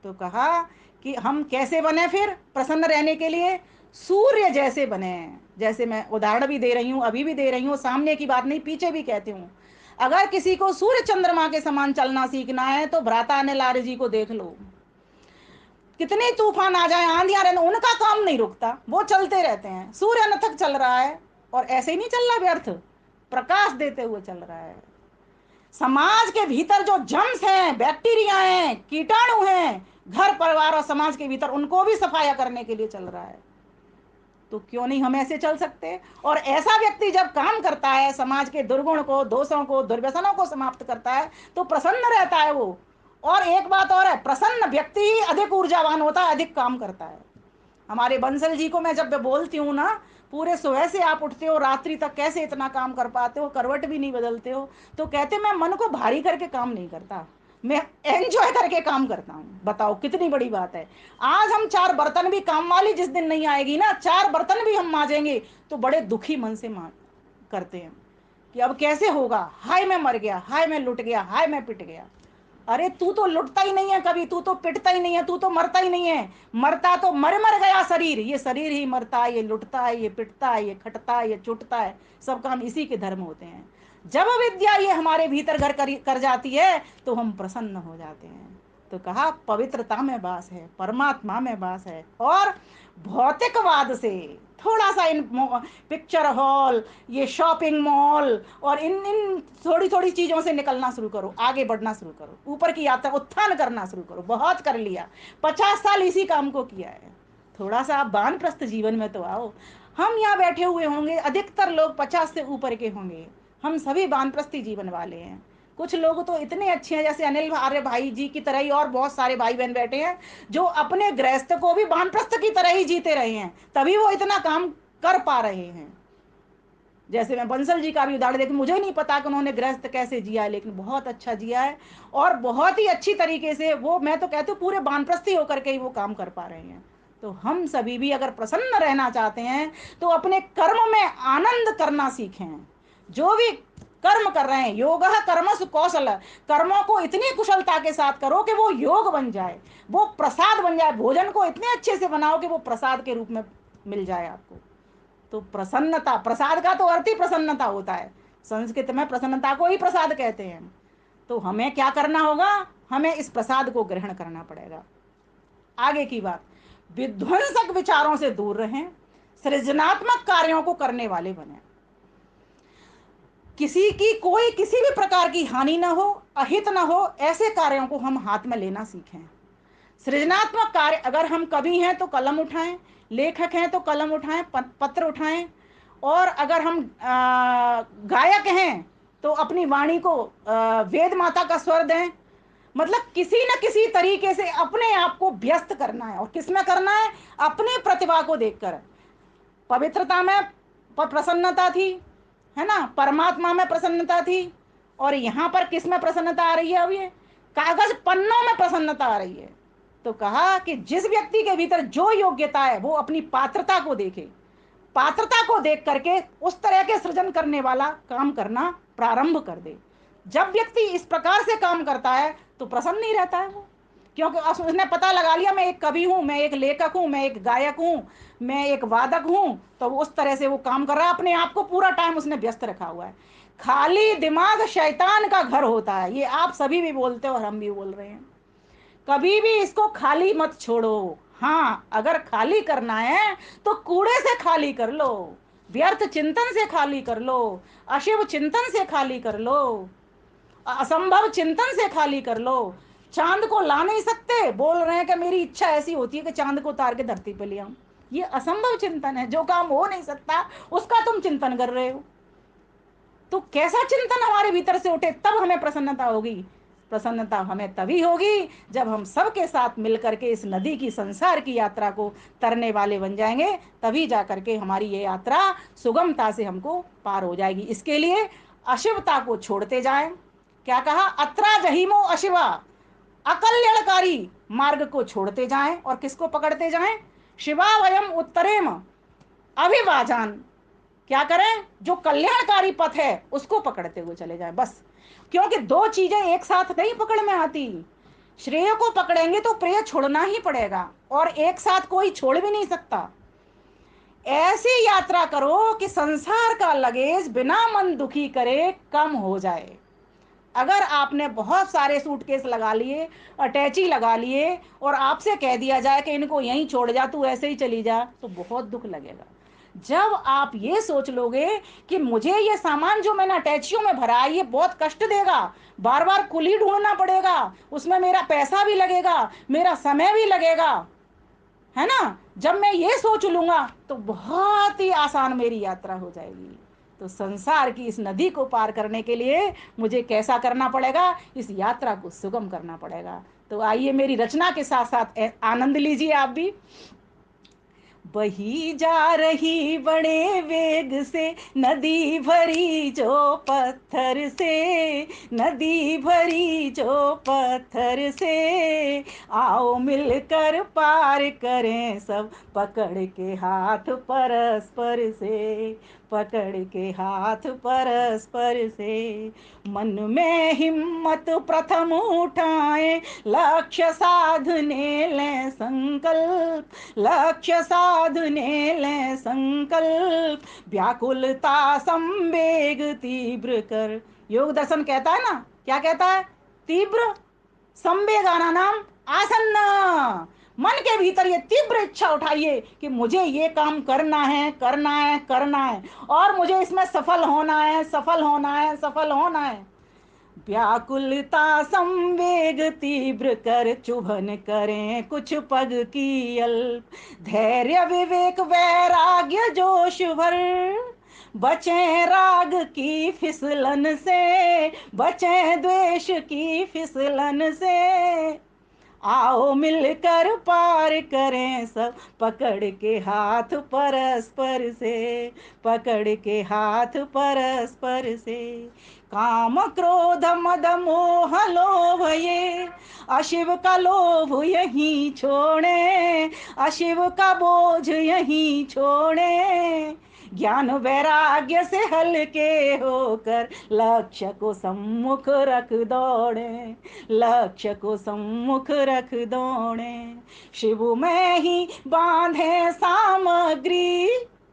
तो कहा कि हम कैसे बने फिर प्रसन्न रहने के लिए? सूर्य जैसे बने। जैसे मैं उदाहरण भी दे रही हूं, अभी भी दे रही हूं, सामने की बात नहीं, पीछे भी कहती हूं। अगर किसी को सूर्य चंद्रमा के समान चलना सीखना है तो भ्राता अनिल आर्य जी को देख लो। कितने तूफान आ जाए, आंधियां रहने, उनका काम नहीं रुकता, वो चलते रहते हैं। सूर्य अनथक चल रहा है और ऐसे ही नहीं चल रहा व्यर्थ, प्रकाश देते हुए चल रहा है। समाज के भीतर जो जम्स हैं, बैक्टीरिया हैं, कीटाणु हैं, घर परिवार और समाज के भीतर, उनको भी सफाया करने के लिए चल रहा है। तो क्यों नहीं हम ऐसे चल सकते? और ऐसा व्यक्ति जब काम करता है, समाज के दुर्गुण को, दोषों को, दुर्व्यसनों को समाप्त करता है, तो प्रसन्न रहता है वो। और एक बात और है, प्रसन्न व्यक्ति ही अधिक ऊर्जावान होता है, अधिक काम करता है। हमारे बंसल जी को मैं जब बोलती हूँ ना, पूरे सुबह से आप उठते हो रात्रि तक कैसे इतना काम कर पाते हो, करवट भी नहीं बदलते हो, तो कहते मैं मन को भारी करके काम नहीं करता, मैं एंजॉय करके काम करता हूँ। बताओ कितनी बड़ी बात है। आज हम चार बर्तन भी, काम वाली जिस दिन नहीं आएगी ना, चार बर्तन भी हम मांजेंगे तो बड़े दुखी मन से करते हैं कि अब कैसे होगा, हाय मैं मर गया, हाय मैं लुट गया, हाय मैं पिट गया। अरे तू तो लुटता ही नहीं है कभी, तू तो पिटता ही नहीं है, तू तो मरता ही नहीं है। मरता तो मर गया शरीर, ये शरीर ही मरता है, ये लुटता है, ये पिटता है, ये खटता है, ये चुटता है, सब काम इसी के धर्म होते हैं। जब विद्या ये हमारे भीतर घर कर जाती है तो हम प्रसन्न हो जाते हैं। तो कहा पवित्रता में वास है, परमात्मा में वास है। और भौतिकवाद से थोड़ा सा, इन पिक्चर हॉल, ये शॉपिंग मॉल और इन इन थोड़ी थोड़ी चीजों से निकलना शुरू करो, आगे बढ़ना शुरू करो, ऊपर की यात्रा उत्थान करना शुरू करो। बहुत कर लिया, 50 साल इसी काम को किया है, थोड़ा सा आप वानप्रस्थ जीवन में तो आओ। हम यहाँ बैठे हुए होंगे, अधिकतर लोग 50 से ऊपर के होंगे, हम सभी वानप्रस्थी जीवन वाले हैं। कुछ लोग तो इतने अच्छे हैं, जैसे अनिल आर्य भाई जी की तरह ही और बहुत सारे भाई बहन बैठे हैं, जो अपने गृहस्थ को भी वानप्रस्थ की तरह ही जीते रहे हैं, तभी वो इतना काम कर पा रहे हैं। जैसे मैं बंसल जी का भी उदाहरण देखूं, मुझे नहीं पता कि उन्होंने गृहस्थ कैसे जिया है, लेकिन बहुत अच्छा जिया है और बहुत ही अच्छी तरीके से वो, मैं तो कहती हूँ पूरे वानप्रस्थी होकर के ही वो काम कर पा रहे हैं। तो हम सभी भी अगर प्रसन्न रहना चाहते हैं तो अपने कर्म में आनंद करना सीखें। जो भी कर्म कर रहे हैं, योग कर्मसु कौशल, कर्मों को इतनी कुशलता के साथ करो कि वो योग बन जाए, वो प्रसाद बन जाए। भोजन को इतने अच्छे से बनाओ कि वो प्रसाद के रूप में मिल जाए आपको। तो प्रसन्नता, प्रसाद का तो अर्थ ही प्रसन्नता होता है, संस्कृत में प्रसन्नता को ही प्रसाद कहते हैं। तो हमें क्या करना होगा? हमें इस प्रसाद को ग्रहण करना पड़ेगा। आगे की बात, विध्वंसक विचारों से दूर रहें, सृजनात्मक कार्यों को करने वाले बने। किसी की कोई किसी भी प्रकार की हानि ना हो, अहित ना हो, ऐसे कार्यों को हम हाथ में लेना सीखें। सृजनात्मक कार्य अगर हम कवि हैं तो कलम उठाएं, लेखक हैं तो कलम उठाएं, पत्र उठाएं, और अगर हम गायक हैं तो अपनी वाणी को वेद माता का स्वर दें। मतलब किसी न किसी तरीके से अपने आप को व्यस्त करना है। और किसमें करना है? अपनी प्रतिभा को देखकर। पवित्रता में प्रसन्नता थी, है ना, परमात्मा में प्रसन्नता थी, और यहां पर किस में प्रसन्नता आ रही है? अब ये कागज पन्नों में प्रसन्नता आ रही है। तो कहा कि जिस व्यक्ति के भीतर जो योग्यता है वो अपनी पात्रता को देखे, पात्रता को देख करके उस तरह के सृजन करने वाला काम करना प्रारंभ कर दे। जब व्यक्ति इस प्रकार से काम करता है तो प्रसन्न ही रहता है वो, क्योंकि उसने पता लगा लिया मैं एक कवि हूं, मैं एक लेखक हूं, मैं एक गायक हूं, मैं एक वादक हूं। तो वो उस तरह से वो काम कर रहा है, अपने आप को पूरा टाइम उसने व्यस्त रखा हुआ है। खाली दिमाग शैतान का घर होता है, ये आप सभी भी बोलते हो और हम भी बोल रहे हैं। कभी भी इसको खाली मत छोड़ो। हाँ, अगर खाली करना है तो कूड़े से खाली कर लो, व्यर्थ चिंतन से खाली कर लो, अशिव चिंतन से खाली कर लो, असंभव चिंतन से खाली कर लो। चांद को ला नहीं सकते, बोल रहे हैं कि मेरी इच्छा ऐसी होती है कि चांद को उतार के धरती पे ले आऊं। ये असंभव चिंतन है, जो काम हो नहीं सकता उसका तुम चिंतन कर रहे हो। तो कैसा चिंतन हमारे भीतर से उठे तब हमें प्रसन्नता होगी। प्रसन्नता हमें तभी होगी जब हम सबके साथ मिलकर के इस नदी की, संसार की यात्रा को तरने वाले बन जाएंगे। तभी जा करके हमारी ये यात्रा सुगमता से हमको पार हो जाएगी। इसके लिए अशिवता को छोड़ते जाएं। क्या कहा? अत्रा जहीमो अशिवा, अकल्याणकारी मार्ग को छोड़ते जाएं और किसको पकड़ते जाएं? शिवा वयम उत्तरेम अभिवाजान। क्या करें? जो कल्याणकारी पथ है उसको पकड़ते हुए चले जाएं बस। क्योंकि दो चीजें एक साथ नहीं पकड़ में आती। श्रेय को पकड़ेंगे तो प्रिय छोड़ना ही पड़ेगा, और एक साथ कोई छोड़ भी नहीं सकता। ऐसी यात्रा करो कि संसार का लगेज बिना मन दुखी करे कम हो जाए। अगर आपने बहुत सारे सूटकेस लगा लिए, अटैची लगा लिए, और आपसे कह दिया जाए कि इनको यहीं छोड़ जा, तू ऐसे ही चली जा, तो बहुत दुख लगेगा। जब आप ये सोच लोगे कि मुझे ये सामान जो मैंने अटैचियों में भरा है ये बहुत कष्ट देगा, बार बार कुली ढूंढना पड़ेगा, उसमें मेरा पैसा भी लगेगा, मेरा समय भी लगेगा, है ना, जब मैं ये सोच लूंगा तो बहुत ही आसान मेरी यात्रा हो जाएगी। तो संसार की इस नदी को पार करने के लिए मुझे कैसा करना पड़ेगा? इस यात्रा को सुगम करना पड़ेगा। तो आइए मेरी रचना के साथ साथ आनंद लीजिए आप भी। बही जा रही बड़े वेग से नदी भरी जो पत्थर से, नदी भरी जो पत्थर से, आओ मिलकर पार करें सब पकड़ के हाथ परस्पर से, पकड़ के हाथ परस्पर से। मन में हिम्मत प्रथम उठाएं, लक्ष्य साधने लें संकल्प, लक्ष्य साधने लें संकल्प, व्याकुलता संवेग तीव्र कर। योग दर्शन कहता है ना, क्या कहता है? तीव्र संवेगाना नाम आसन्न। मन के भीतर ये तीव्र इच्छा उठाइए कि मुझे ये काम करना है, करना है, करना है, और मुझे इसमें सफल होना है, सफल होना है, सफल होना है। व्याकुलता संवेग तीव्र कर, चुभन करें कुछ पग की अल्प, धैर्य विवेक वैराग्य जोश भर, बचें राग की फिसलन से, बचें द्वेष की फिसलन से, आओ मिलकर पार करें सब पकड़ के हाथ परस्पर से, पकड़ के हाथ परस्पर से। काम क्रोध मद मोह लोभ ये अशिव का लोभ यहीं छोड़े, अशिव का बोझ यहीं छोड़े, ज्ञान वैराग्य से हल्के होकर लक्ष्य को सम्मुख रख दौड़े, लक्ष्य को सम्मुख रख दौड़े। शिव में ही बांधे सामग्री,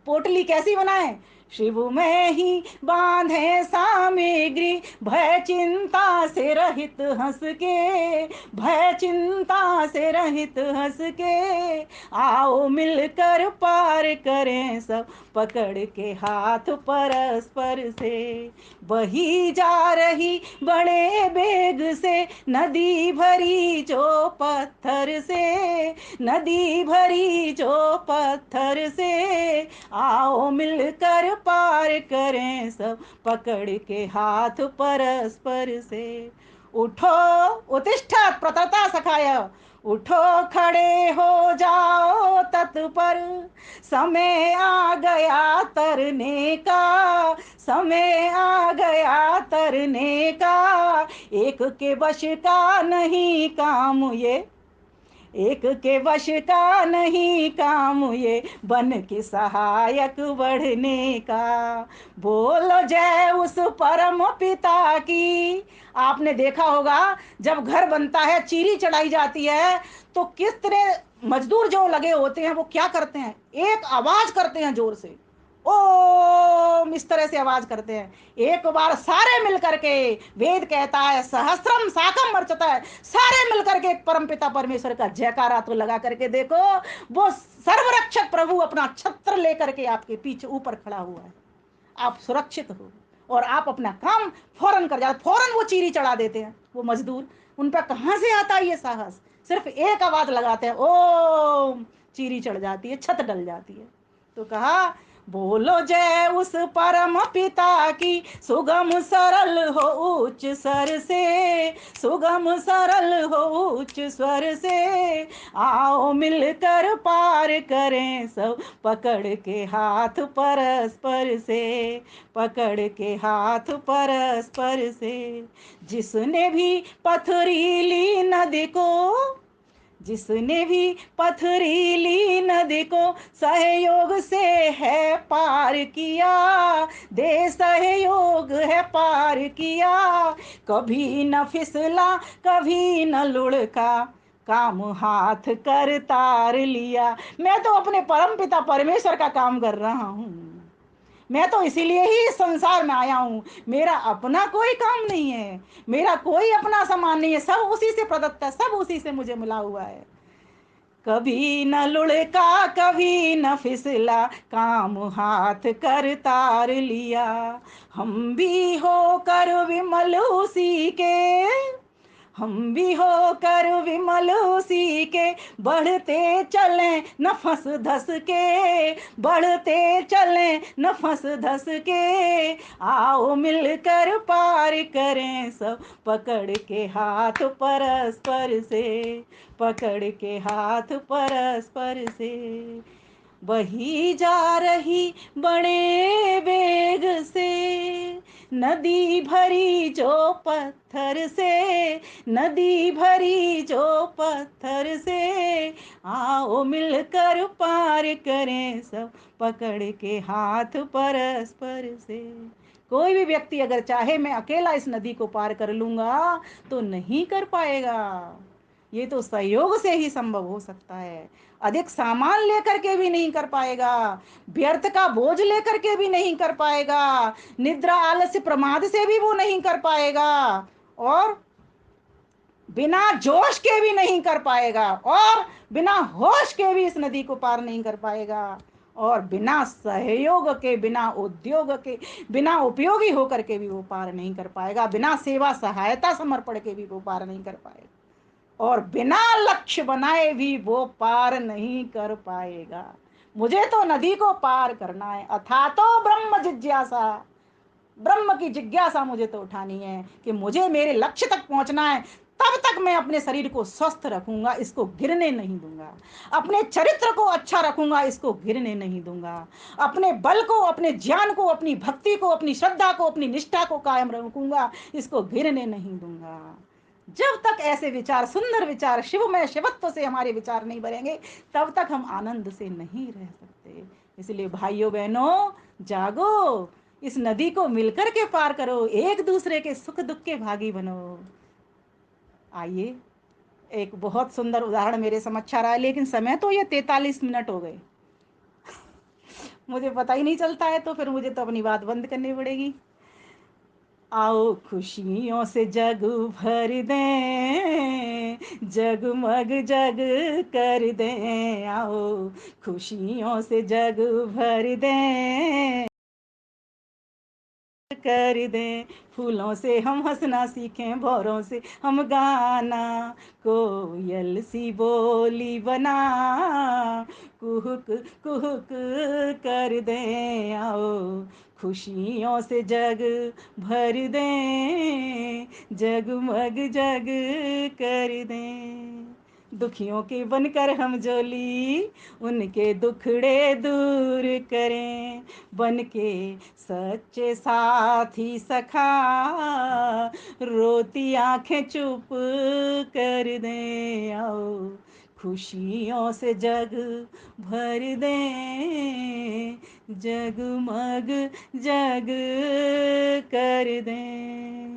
पोटली कैसी बनाए? शिव में ही बांधे सामग्री, भय चिंता से रहित हंस के, भय चिंता से रहित हंस के, आओ मिलकर पार करें सब पकड़ के हाथ परस्पर से। बही जा रही बड़े बेग से नदी भरी जो पत्थर से, नदी भरी जो पत्थर से, आओ मिलकर पार करें सब पकड़ के हाथ परस्पर से। उठो उत्तिष्ठत प्रतता सखाय, उठो खड़े हो जाओ तत्पर, समय आ गया तरने का, समय आ गया तरने का, एक के वश का नहीं काम ये, एक के वश का नहीं काम ये, बन के सहायक बढ़ने का। बोलो जय उस परम पिता की। आपने देखा होगा जब घर बनता है, चीरी चढ़ाई जाती है, तो किस तरह मजदूर जो लगे होते हैं वो क्या करते हैं, एक आवाज करते हैं जोर से, ओम, इस तरह से आवाज करते हैं। एक बार सारे मिलकर के, वेद कहता है सहस्त्रम साकम अर्चता है, सारे मिलकर के परमपिता परमेश्वर का जयकारा तो लगा करके देखो, वो सर्वरक्षक प्रभु अपना छत्र लेकर के आपके पीछे ऊपर खड़ा हुआ है। आप सुरक्षित हो और आप अपना काम फौरन कर जाते, फौरन वो चीरी चढ़ा देते हैं वो मजदूर। उन पर कहां से आता है ये साहस, सिर्फ एक आवाज लगाते हैं, ओम, चीरी चढ़ जाती है, छत डल जाती है। तो कहा बोलो जय उस परम पिता की, सुगम सरल हो उच्च स्वर से, सुगम सरल हो उच्च स्वर से, आओ मिलकर पार करें सब, पकड़ के हाथ परस्पर से, पकड़ के हाथ परस्पर से। जिसने भी पथरीली नदी को, जिसने भी पथरीली नदी को सहयोग से है पार किया, दे सहयोग है पार किया, कभी न फिसला कभी न लुढ़का, काम हाथ कर तार लिया। मैं तो अपने परम पिता परमेश्वर का काम कर रहा हूँ, मैं तो इसीलिए ही इस संसार में आया हूं। मेरा अपना कोई काम नहीं है, मेरा कोई अपना सामान नहीं है, सब उसी से प्रदत्त है, सब उसी से मुझे मिला हुआ है। कभी न लुढ़का कभी न फिसला, काम हाथ कर तार लिया। हम भी होकर विमल उसी के, हम भी होकर विमल उसी के, बढ़ते चलें न फंस धस के, बढ़ते चलें न फंस धस के, आओ मिलकर पार करें सब, पकड़ के हाथ परस्पर से, पकड़ के हाथ परस्पर से। बही जा रही बड़े वेग से नदी भरी जो पत्थर से, नदी भरी जो पत्थर से, आओ मिलकर पार करें सब, पकड़ के हाथ परस्पर से। कोई भी व्यक्ति अगर चाहे मैं अकेला इस नदी को पार कर लूंगा तो नहीं कर पाएगा, ये तो सहयोग से ही संभव हो सकता है। अधिक सामान लेकर के भी नहीं कर पाएगा, व्यर्थ का बोझ लेकर के भी नहीं कर पाएगा, निद्रा आलस्य प्रमाद से भी वो नहीं कर पाएगा, और बिना जोश के भी नहीं कर पाएगा, और बिना होश के भी इस नदी को पार नहीं कर पाएगा, और बिना सहयोग के, बिना उद्योग के, बिना उपयोगी होकर के भी वो पार नहीं कर पाएगा, बिना सेवा सहायता समर्पण के भी वो पार नहीं कर पाएगा, और बिना लक्ष्य बनाए भी वो पार नहीं कर पाएगा। मुझे तो नदी को पार करना है, अथा तो ब्रह्म जिज्ञासा, ब्रह्म की जिज्ञासा मुझे तो उठानी है कि मुझे मेरे लक्ष्य तक पहुंचना है। तब तक मैं अपने शरीर को स्वस्थ रखूंगा, इसको गिरने नहीं दूंगा, अपने चरित्र को अच्छा रखूंगा, इसको गिरने नहीं दूंगा, अपने बल को, अपने ज्ञान को, अपनी भक्ति को, अपनी श्रद्धा को, अपनी निष्ठा को कायम रखूंगा, इसको गिरने नहीं दूंगा। जब तक ऐसे विचार, सुंदर विचार, शिवमय शिवत्व से हमारे विचार नहीं भरेंगे, तब तक हम आनंद से नहीं रह सकते। इसलिए भाइयों बहनों, जागो, इस नदी को मिलकर के पार करो, एक दूसरे के सुख दुख के भागी बनो। आइए, एक बहुत सुंदर उदाहरण मेरे समझ आ रहा है, लेकिन समय तो ये 43 मिनट हो गए, मुझे पता ही नहीं चलता है, तो फिर मुझे तो अपनी बात बंद करनी पड़ेगी। आओ खुशियों से जग भर दें, जगमग जग कर दें, आओ खुशियों से जग भर दें, कर दें, फूलों से हम हंसना सीखें, भौरों से हम गाना, कोयल सी बोली बना कुहुक कुहुक कर दें, आओ खुशियों से जग भर दें, जगमग जग कर दें। दुखियों के बनकर हम जोली, उनके दुखड़े दूर करें, बन के सच्चे साथी सखा, रोती आंखें चुप कर दें, आओ खुशियों से जग भर दें, जगमग जग कर दें।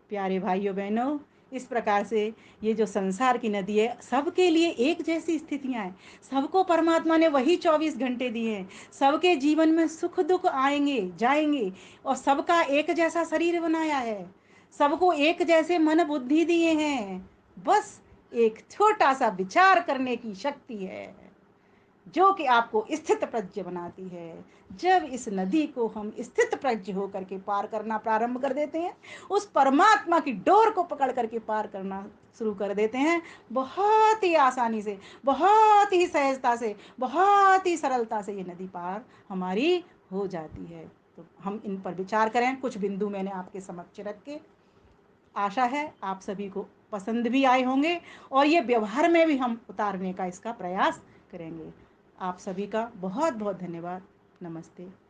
प्यारे भाइयों बहनों, इस प्रकार से ये जो संसार की नदी है, सबके लिए एक जैसी स्थितियां हैं। सबको परमात्मा ने वही 24 घंटे दिए हैं। सबके जीवन में सुख दुख आएंगे जाएंगे, और सबका एक जैसा शरीर बनाया है। सबको एक जैसे मन बुद्धि दिए हैं। बस एक छोटा सा विचार करने की शक्ति है, जो कि आपको स्थित प्रज्ञ बनाती है। जब इस नदी को हम स्थित प्रज्ञ होकर के पार करना प्रारंभ कर देते हैं, उस परमात्मा की डोर को पकड़ करके पार करना शुरू कर देते हैं, बहुत ही आसानी से, बहुत ही सहजता से, बहुत ही सरलता से ये नदी पार हमारी हो जाती है। तो हम इन पर विचार करें। कुछ बिंदु मैंने आपके समक्ष रखे। आशा है आप सभी को पसंद भी आए होंगे, और ये व्यवहार में भी हम उतारने का इसका प्रयास करेंगे। आप सभी का बहुत बहुत धन्यवाद। नमस्ते।